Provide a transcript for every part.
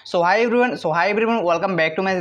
Hi everyone welcome back to my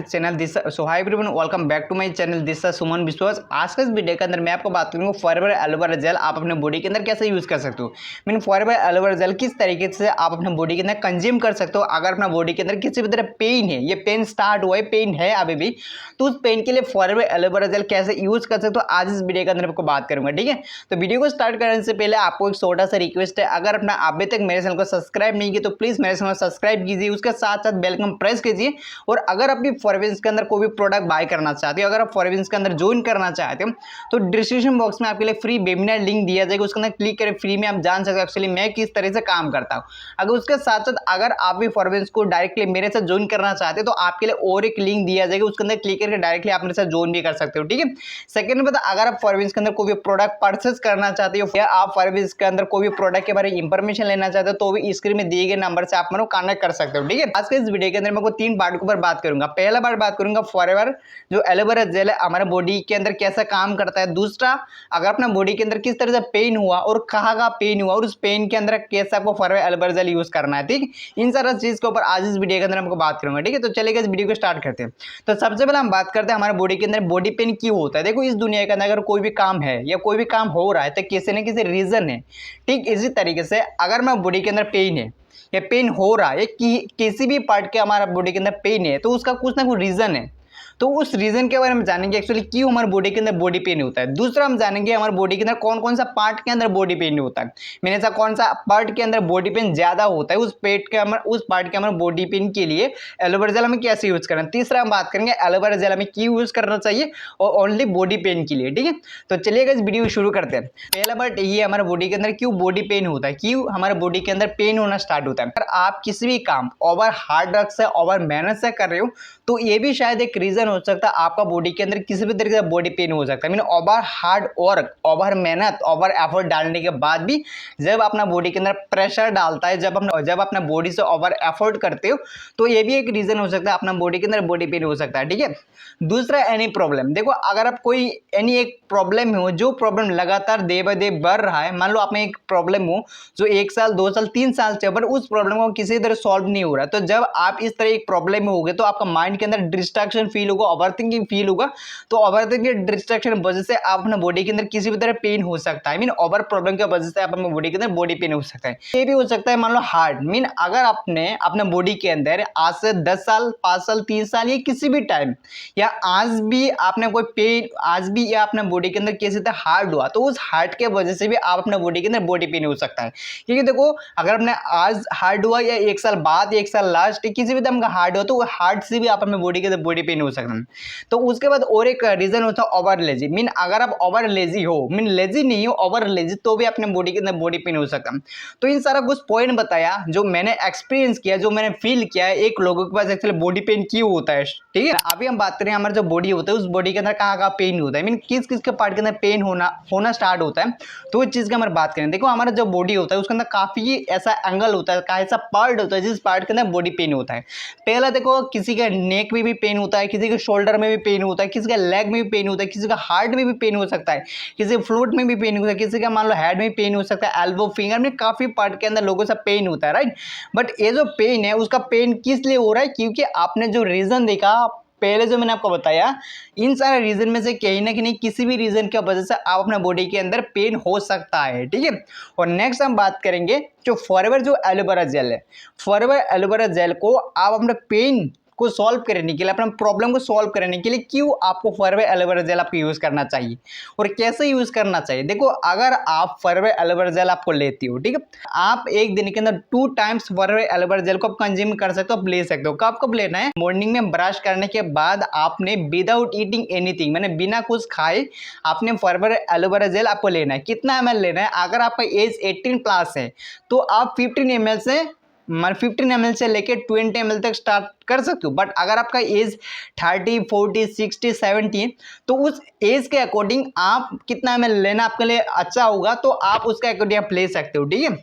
channel this Suman Vishwas. आज का इस वीडियो के अंदर मैं आपको बात करूंगा फॉरएवर एलोवेरा जेल आप अपने बॉडी के अंदर कैसे यूज कर सकते हो। मीन फॉरएवर एलोवेरा जेल किस तरीके से आप अपने बॉडी के अंदर कंज्यूम कर सकते हो। अगर अपना बॉडी के अंदर किसी भी तरह पेन है, ये पेन स्टार्ट हुआ है, पेन है अभी भी, तो उस पेन के लिए फॉरएवर एलोवेरा जेल कैसे यूज कर सकते हो आज इस वीडियो के अंदर आपको बात करूंगा। ठीक है, तो वीडियो को स्टार्ट करने से पहले आपको एक छोटा सा रिक्वेस्ट है, अगर अपना अभी तक मेरे चैनल को सब्सक्राइब नहीं किया तो प्लीज मेरे चैनल को सब्सक्राइब कीजिए, उसके साथ साथ बेल आइकन प्रेस कीजिए। और अगर आप भी फॉरएवर के अंदर कोई भी प्रोडक्ट बाय करना चाहते हो, अगर आप फॉरएवर के अंदर ज्वाइन करना चाहते हो तो डिस्क्रिप्शन बॉक्स में आपके लिए फ्री वेबिनार लिंक दिया जाएगा, उसके अंदर क्लिक करें, फ्री में आप जान सकते हो एक्चुअली मैं किस तरह से काम करता हूं। अगर उसके साथ साथ अगर आप भी फॉरएवर को डायरेक्टली मेरे साथ ज्वाइन करना चाहते हो तो आपके लिए और एक लिंक दिया जाएगा, उसके अंदर क्लिक करके डायरेक्टली आप मेरे साथ ज्वाइन भी कर सकते हो। ठीक है, सेकंड में अगर आप फॉरएवर के अंदर कोई भी प्रोडक्ट परचेस करना चाहते हो या आप फॉरएवर के अंदर कोई भी प्रोडक्ट के बारे में इंफॉर्मेशन लेना चाहते हो तो भी स्क्रीन में दिए गए नंबर से आप मेरे को कॉन्टैक्ट कर सकते हो। ठीक है, आज के इस वीडियो के अंदर मैं तीन पार्ट के ऊपर बात करूंगा। पहला पार्ट बात करूंगा फॉरएवर जो एलोवेरा जेल है हमारे बॉडी के अंदर कैसा काम करता है। दूसरा, अगर अपना बॉडी के अंदर किस तरह से पेन हुआ और कहाँ का पेन हुआ और उस पेन के अंदर कैसे आपको फॉरएवर एलोवेरा जेल यूज करना है। ठीक, इन सारा चीज के ऊपर आज इस वीडियो के अंदर हमको बात करूंगा। ठीक है, तो चलिए इस वीडियो को स्टार्ट करते हैं। तो सबसे पहले हम बात करते हैं हमारे बॉडी के अंदर बॉडी पेन क्यों होता है। देखो, इस दुनिया के अंदर अगर कोई भी काम है या कोई भी काम हो रहा है तो किसी न किसी रीजन है। ठीक, इसी तरीके से अगर मैं बॉडी के अंदर पेन है या पेन हो रहा है कि किसी भी पार्ट के हमारा बॉडी के अंदर पेन है तो उसका कुछ ना कुछ रीजन है। तो उस रीजन के बारे में जानेंगे एक्चुअली क्यों हमारे बॉडी के अंदर बॉडी पेन होता है। दूसरा, हम जानेंगे हमारे बॉडी के अंदर कौन कौन सा पार्ट के अंदर बॉडी पेन होता है, मैंने ऐसा कौन सा पार्ट के अंदर बॉडी पेन ज्यादा होता है, उस पार्ट के हमारे बॉडी पेन के लिए एलोवेरा जेल हमें कैसे यूज करना है। तीसरा, हम बात करेंगे एलोवेरा जेल हमें क्यों यूज करना चाहिए और ओनली बॉडी पेन के लिए। ठीक है, तो चलिएगा इस वीडियो शुरू करते हैं। पहला पार्ट ये हमारे बॉडी के अंदर क्यों बॉडी पेन होता है, क्यों हमारे बॉडी के अंदर पेन होना स्टार्ट होता है। अगर आप किसी भी काम ओवर हार्ड वर्क से ओवर मेहनत से कर रहे हो तो ये भी शायद एक रीजन हो सकता है आपका बॉडी के अंदर किसी भी तरीके से बॉडी पेन हो सकता है। Mean over hard work, over मेहनत, ओवर एफर्ट डालने के बाद भी जब अपना बॉडी के अंदर प्रेशर डालता है, जब अपना बॉडी से ओवर एफर्ट करते हो तो ये भी एक रीजन हो सकता है अपना बॉडी के अंदर बॉडी पेन हो सकता है। ठीक है, दूसरा, एनी प्रॉब्लम। देखो, अगर आप कोई एनी एक प्रॉब्लम हो जो प्रॉब्लम लगातार डे बाय डे बढ़ रहा है, मान लो आप में एक प्रॉब्लम हो जो 1 साल 2 साल 3 साल से, बट उस प्रॉब्लम को किसी तरह सॉल्व नहीं हो रहा, तो जब आप इस तरह एक प्रॉब्लम में होगे तो आपका माइंड के अंदर डिस्ट्रैक्शन फील होगा, ओवरथिंकिंग फील होगा। तो ओवरथिंकिंग डिस्ट्रैक्शन वजह से आप अपने बॉडी के अंदर किसी भी तरह पेन हो सकता है। मीन ओवर प्रॉब्लम की वजह से आप अपने बॉडी के अंदर बॉडी पेन हो सकता है। ये भी हो सकता है मान लो हार्ट, मीन अगर आपने अपने बॉडी के अंदर आज से 10 साल 5 साल 3 साल या किसी भी टाइम या आज भी आपने कोई पेन, आज भी या अपने बॉडी के अंदर किसी तरह हार्ट हुआ तो उस हार्ट के वजह से भी आप अपने बॉडी के अंदर बॉडी पेन हो सकता है। क्योंकि देखो, अगर आपने आज हार्ट हुआ या 1 साल बाद, 1 साल लास्ट किसी भी तरह का हार्ट हुआ तो हार्ट से भी आप अपने बॉडी के अंदर बॉडी पेन हो सकता है। तो उसके बाद और एक रीजन होता है ओवर लेजी। मीन अगर आप ओवर लेजी हो, मीन लेजी नहीं हो, ओवर लेजी, तो भी अपने बॉडी के अंदर बॉडी पेन हो सकता है। तो इन सारा कुछ पॉइंट बताया जो मैंने एक्सपीरियंस किया, जो मैंने फील किया है एक लोगों के पास एक्चुअली बॉडी पेन क्यों होता है। ठीक है, अभी हम बात करें हमारा जो बॉडी होता है उस बॉडी के अंदर कहाँ कहाँ पेन होता है, मीन किस किस के पार्ट के अंदर पेन होना स्टार्ट होता है। तो इस चीज की हमारे बात करें, देखो हमारा जो बॉडी होता है उसके अंदर काफी ऐसा एंगल होता है, ऐसा पार्ट होता है जिस पार्ट के अंदर बॉडी पेन होता है। पहला देखो, किसी के नेक में भी पेन होता है, किसी के शोल्डर में भी पेन होता है, किसी का लेग में भी पेन होता है, किसी का हार्ट में भी पेन हो सकता है, किसी फ्लूट में भी पेन होता है, किसी का मान लो हेड में पेन हो सकता है, एल्बो फिंगर में काफी पार्ट के अंदर लोगों से पेन होता है, राइट। बट ये जो पेन है उसका पेन किस लिए हो रहा है, क्योंकि आपने जो रीजन देखा पहले जो मैंने आपको बताया, इन सारे रीजन में से कहीं ना कहीं किसी भी रीजन की वजह से आप अपने बॉडी के अंदर पेन हो सकता है। ठीक है, और नेक्स्ट हम बात करेंगे जो फॉरएवर जो एलोवेरा जेल है। फॉरएवर एलोवेरा जेल को आप अपने पेन को सॉल्व करने के लिए, अपना प्रॉब्लम को सॉल्व करने के लिए क्यों आपको फॉरएवर एलोवेरा जेल आपको यूज करना चाहिए और कैसे यूज करना चाहिए। देखो, अगर आप फॉरएवर एलोवेरा जेल आपको लेती हो, ठीक है, आप एक दिन के अंदर 2 टाइम्स फॉरएवर एलोवेरा जेल को आप कंज्यूम कर सकते हो, आप ले सकते हो। कब लेना है, मॉर्निंग में ब्रश करने के बाद आपने विदाउट ईटिंग एनीथिंग, मैंने बिना कुछ खाए आपने फॉरएवर एलोवेरा जेल आपको लेना है। कितना ml लेना है, अगर आपका एज 18 प्लस है तो आप 15 ml से 15 ml से लेके 20 ml तक स्टार्ट कर सकते हो। बट अगर आपका एज 30 40 60 70 तो उस एज के अकॉर्डिंग आप कितना ml लेना आपके लिए अच्छा होगा तो आप उसके अकॉर्डिंग आप ले सकते हो। ठीक है,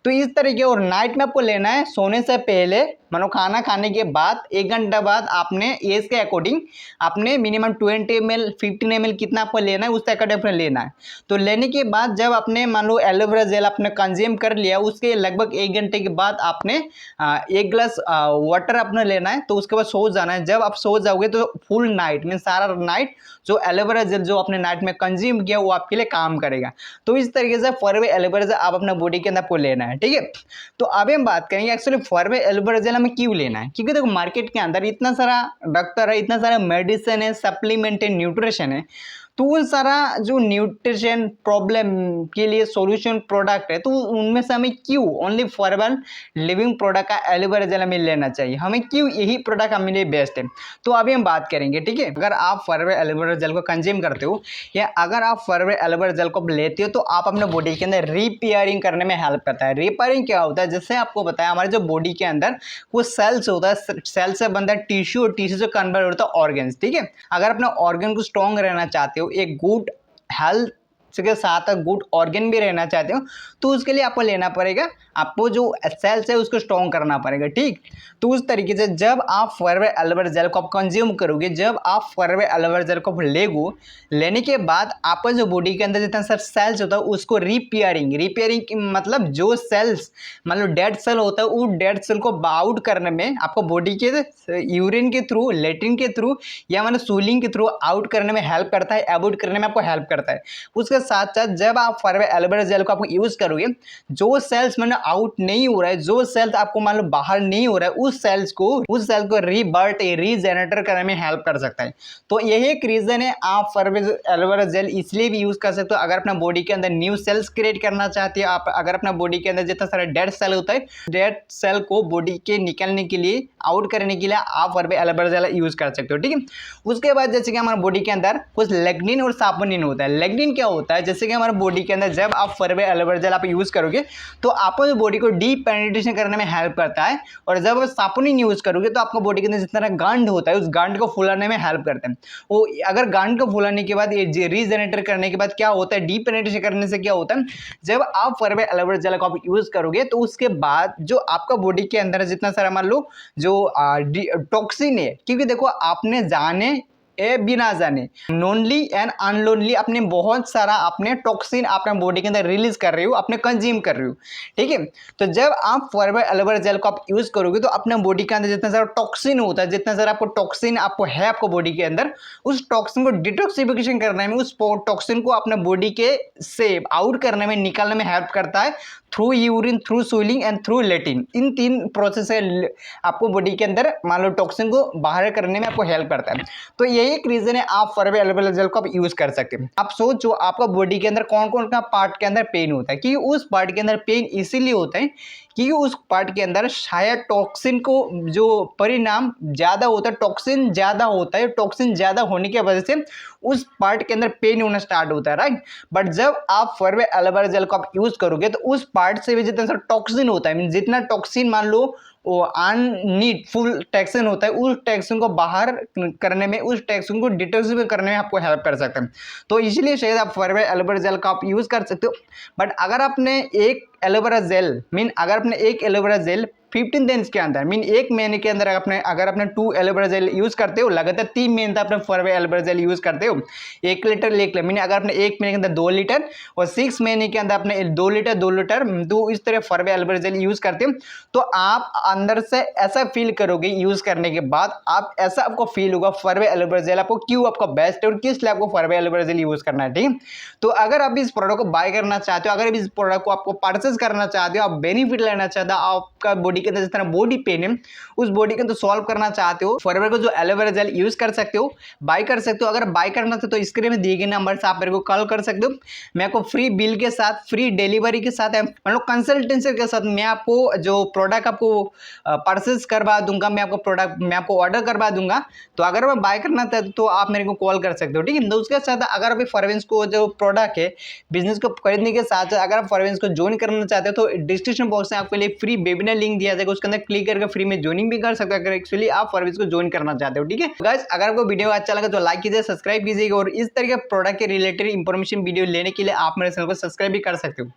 तो इस तरीके, और नाइट में आपको लेना है सोने से पहले, मानो खाना खाने के बाद 1 घंटा बाद आपने एज के अकॉर्डिंग आपने मिनिमम 20 ml 15 ml कितना आपको लेना है, उस अकॉर्डिंग आपने लेना है। तो लेने के बाद जब आपने मान लो एलोवेरा जेल आपने कंज्यूम कर लिया, उसके लगभग 1 घंटे के बाद आपने 1 ग्लास वाटर अपने लेना है। तो उसके बाद सो जाना है। जब आप सो जाओगे तो फुल नाइट मीन सारा नाइट जो एलोवेरा जेल जो आपने नाइट में कंज्यूम किया वो आपके लिए काम करेगा। तो इस तरीके से फॉरवे एलोवेरा जेल आप अपना बॉडी के अंदर आपको लेना है, ठीक है। तो अभी हम बात करेंगे एक्चुअली फॉरवे एलोवेरा जेल हमें क्यों लेना है। क्योंकि देखो मार्केट के अंदर इतना सारा डॉक्टर है, इतना सारा मेडिसिन है, सप्लीमेंट है, न्यूट्रिशन है, तो वो सारा जो न्यूट्रिशन प्रॉब्लम के लिए सॉल्यूशन प्रोडक्ट है, तो उनमें से हमें क्यों ओनली फॉरएवर लिविंग प्रोडक्ट का एलोवेरा जेल हमें लेना चाहिए, हमें क्यों यही प्रोडक्ट हमारे लिए बेस्ट है। तो अभी हम बात करेंगे, ठीक है। अगर आप फॉरएवर एलोवेरा जेल को कंज्यूम करते हो या अगर आप फॉरएवर एलोवेरा जेल को लेते हो तो आप अपने बॉडी के अंदर रिपेयरिंग करने में हेल्प करता है। रिपेयरिंग क्या होता है, जैसे आपको बताया हमारे जो बॉडी के अंदर वो सेल्स होता है, सेल से बनता है टिश्यू और टिश्यू से कन्वर्ट होता है ऑर्गन्स, ठीक है। अगर अपने ऑर्गन को स्ट्रॉन्ग रहना चाहते हो, एक गुड हेल्थ के साथ गुड ऑर्गन भी रहना चाहते हो, तो उसके लिए आपको लेना पड़ेगा, आपको जो सेल्स है उसको स्ट्रॉन्ग करना पड़ेगा, ठीक। तो उस तरीके से जब आप फॉरवे एलोवेरा जेल को आप कंज्यूम करोगे, जब आप फॉरवे एलोवेरा जेल को लेने के बाद आपका जो बॉडी के अंदर जितना सारा सेल्स होता है उसको रिपेयरिंग मतलब जो सेल्स मतलब डेड सेल होता है, वो डेड सेल को आउट करने में आपको बॉडी के यूरिन के थ्रू, लेट्रिन के थ्रू या मतलब सूलिंग के थ्रू आउट करने में हेल्प करता है, अवॉइड करने में आपको हेल्प करता है। उसके साथ साथ जब आप फॉरवे एलोवेरा जेल को आपको यूज करोगे, जो सेल्स मतलब आउट नहीं हो रहा है, जो सेल्स आपको मान लो बाहर नहीं हो रहा है, उस सेल को रीबर्थ रीजेनरेटर करने में हेल्प कर सकता है। तो यही एक रीजन है आप फॉरवे एलोवेरा जेल इसलिए भी यूज कर सकते हो अगर अपना बॉडी के अंदर न्यू सेल्स क्रिएट करना चाहते हो। आप अगर अपना बॉडी के अंदर जितना सारा डेड सेल होता है, डेड सेल को बॉडी के निकलने के लिए, आउट करने के लिए आप फॉरवे एलोवेरा जेल यूज कर सकते हो, ठीक है। उसके बाद जैसे कि हमारे बॉडी के अंदर कुछ लेग्निन और सापोनिन होता है। लेग्निन क्या होता है, जैसे कि हमारे बॉडी के अंदर जब आप फॉरवे एलोवेरा जेल आप यूज करोगे तो आपको बॉडी को डीप पेनिट्रेशन करने में हेल्प करता है, और जब आप सापोनिन यूज करोगे तो आपको बॉडी के अंदर जितना गांठ होता है उस गांठ को फुलाने में हेल्प करते हैं। वो अगर गांठ को फुलाने के बाद ये रीजेनरेटर करने के बाद क्या होता है, डीप पेनिट्रेशन करने से क्या होता है, जब आप फॉरवे एलोवेरा जेल को आप यूज करोगे तो उसके बाद जो आपका बॉडी के अंदर जितना सारा मान लो जो टॉक्सिन है, क्योंकि देखो आपने जाने ए बिना जाने नोनली एंड अनलोनली अपने बहुत सारा अपने टॉक्सिन अपने बॉडी के अंदर रिलीज कर रहे हो, अपने कंज्यूम कर रहे हो, ठीक है। तो जब आप फॉरवे एलोवेरा जेल को आप यूज करोगे तो अपने बॉडी के अंदर जितना सारा टॉक्सिन होता है, जितना सारा आपको टॉक्सिन आपको है आपको बॉडी के अंदर, उस टॉक्सिन को डिटॉक्सिफिकेशन करने में, उस टॉक्सिन को अपने बॉडी के से आउट करने में, निकालने में हेल्प करता है through urine, through swelling and through Latin. In 3 process से आपको बॉडी के अंदर मान लो टॉक्सिन को बाहर करने में आपको हेल्प करता है। तो यही एक रीजन है आप फॉरवे एलोवेरा जेल को आप यूज कर सकते हैं। आप सोचो आपका बॉडी के अंदर कौन कौन सा पार्ट के अंदर पेन होता है, क्योंकि उस पार्ट के अंदर पेन इसीलिए होता है क्योंकि उस पार्ट के अंदर शायद टॉक्सिन को जो परिणाम ज़्यादा होता है, टॉक्सिन ज़्यादा होता है, टॉक्सिन ज़्यादा होने की वजह से उस पार्ट के अंदर पेन होना स्टार्ट होता है, राइट। बट जब आप फॉरवे एलोवेरा जेल को आप यूज करोगे तो उस पार्ट से भी जितना सा टॉक्सिन होता है, जितना टॉक्सिन मान लो वो अननीडफुल टॉक्सिन होता है, उस टॉक्सिन को बाहर करने में, उस टॉक्सिन को डिटॉक्सिफाई करने में आपको हेल्प कर सकते हैं। तो इसलिए शायद आप फॉरवे एलोवेरा जेल का आप यूज कर सकते हो। बट अगर आपने एक एलोवेरा जेल अगर आपने एक एलोवेरा जेल 15 दिनों के अंदर एक महीने के अंदर अगर आपने 2 एलोवेरा जेल यूज करते हो, लगातार 3 महीने तक आपने फॉरवे एलोवेरा जेल यूज करते हो, 1 लीटर अगर आपने 1 महीने के अंदर 2 लीटर और 6 महीने के अंदर आपने 2 लीटर तो इस तरह फॉरवे एलोवेरा जेल यूज करते हो, तो आप अंदर से ऐसा फील करोगे यूज करने के बाद, आप ऐसा आपको फील होगा फॉरवे एलोवेरा जेल आपको क्यों आपका बेस्ट है और किस लिए आपको फॉरवे एलोवेरा जेल यूज करना है, ठीक है। तो अगर आप इस प्रोडक्ट को बाय करना चाहते हो, अगर इस प्रोडक्ट को आपको परचेस करना चाहते हो, आप बेनिफिट लेना चाहते हो, आपका बॉडी के अंदर जिस तरह बॉडी पेन है उस बॉडी को तो सॉल्व करना चाहते हो, फॉरएवर को जो एलोवेरा जेल यूज कर सकते हो, बाय कर सकते हो। अगर बाय करना था तो स्क्रीन में दिए गए नंबर से आप मेरे को कॉल कर सकते हो। मैं आपको फ्री बिल के साथ, फ्री डिलीवरी के साथ, मतलब कंसल्टेंसी के साथ मैं आपको जो प्रोडक्ट आपको परचेस करवा दूंगा, मैं आपको ऑर्डर करवा दूंगा। तो अगर मैं बाय करना था तो आप मेरे को कॉल कर सकते हो, ठीक है। तो उसके साथ अगर अभी फॉरवेंस को जो प्रोडक्ट है बिजनेस को खरीदने के साथ अगर आप फॉरवेंस को ज्वाइन करना चाहते हो तो डिस्क्रिप्शन बॉक्स में आपके लिए फ्री वेबिनार लिंक दिया जाएगा, उसके अंदर क्लिक करके फ्री में ज्वाइनिंग भी कर सकते हो अगर एक्चुअली आप फॉरवेंस को ज्वाइन करना चाहते हो, ठीक है। गाइस अगर आपको वीडियो अच्छा लगा तो लाइक कीजिए, सब्सक्राइब कीजिएगा और इस तरह के प्रोडक्ट के रिलेटेड इंफॉर्मेशन वीडियो लेने के लिए आप मेरे चैनल को सब्सक्राइब भी कर सकते हो।